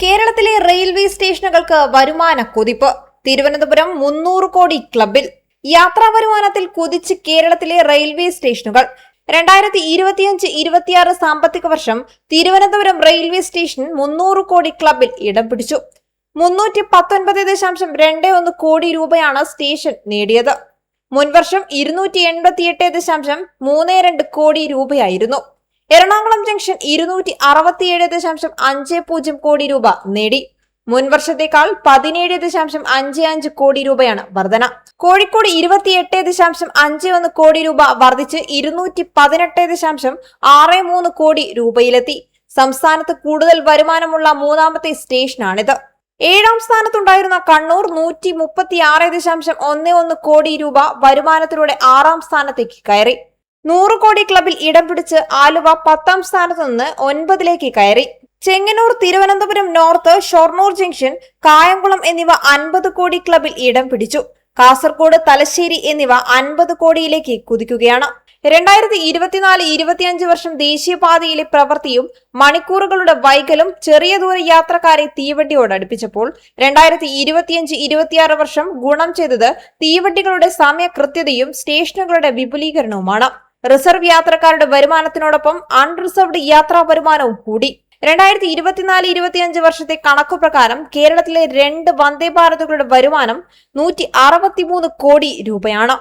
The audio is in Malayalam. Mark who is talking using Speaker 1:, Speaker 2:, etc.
Speaker 1: കേരളത്തിലെ റെയിൽവേ സ്റ്റേഷനുകൾക്ക് വരുമാന കുതിപ്പ്. തിരുവനന്തപുരം 300 കോടി ക്ലബിൽ. യാത്രാ വരുമാനത്തിൽ കുതിച്ച് കേരളത്തിലെ റെയിൽവേ സ്റ്റേഷനുകൾ. 2025-26 സാമ്പത്തിക വർഷം തിരുവനന്തപുരം റെയിൽവേ സ്റ്റേഷൻ 300 കോടി ക്ലബിൽ ഇടം പിടിച്ചു. 319.21 കോടി രൂപയാണ് സ്റ്റേഷൻ നേടിയത്. മുൻവർഷം 288.32 കോടി രൂപയായിരുന്നു. എറണാകുളം ജംഗ്ഷൻ 267.50 കോടി രൂപ നേടി. മുൻവർഷത്തേക്കാൾ 17.55 കോടി രൂപയാണ് വർധന. കോഴിക്കോട് 28.51 കോടി രൂപ വർദ്ധിച്ച് 218.63 കോടി രൂപയിലെത്തി. സംസ്ഥാനത്ത് കൂടുതൽ വരുമാനമുള്ള മൂന്നാമത്തെ സ്റ്റേഷനാണിത്. 7ാം സ്ഥാനത്തുണ്ടായിരുന്ന കണ്ണൂർ 136.11 കോടി രൂപ വരുമാനത്തിലൂടെ 6ാം സ്ഥാനത്തേക്ക് കയറി. 100 കോടി ക്ലബിൽ ഇടം പിടിച്ച് ആലുവ 10ാം സ്ഥാനത്ത് നിന്ന് 9ലേക്ക് കയറി. ചെങ്ങന്നൂർ, തിരുവനന്തപുരം നോർത്ത്, ഷൊർണൂർ ജംഗ്ഷൻ, കായംകുളം എന്നിവ 50 കോടി ക്ലബിൽ ഇടം പിടിച്ചു. കാസർഗോഡ്, തലശ്ശേരി എന്നിവ 50 കോടിയിലേക്ക് കുതിക്കുകയാണ്. 2024-25 വർഷം ദേശീയപാതയിലെ പ്രവൃത്തിയും മണിക്കൂറുകളുടെ വൈകലും ചെറിയ ദൂര യാത്രക്കാരെ തീവണ്ടിയോട് അടുപ്പിച്ചപ്പോൾ 2025-26 വർഷം ഗുണം ചെയ്തത് തീവണ്ടികളുടെ സമയ കൃത്യതയും സ്റ്റേഷനുകളുടെ വിപുലീകരണവുമാണ്. റിസർവ് യാത്രക്കാരുടെ വരുമാനത്തിനോടൊപ്പം അൺറിസർവ്ഡ് യാത്രാ വരുമാനവും കൂടി. 2024-25 വർഷത്തെ കണക്കുപ്രകാരം കേരളത്തിലെ 2 വന്ദേ ഭാരതുകളുടെ വരുമാനം 163 കോടി രൂപയാണ്.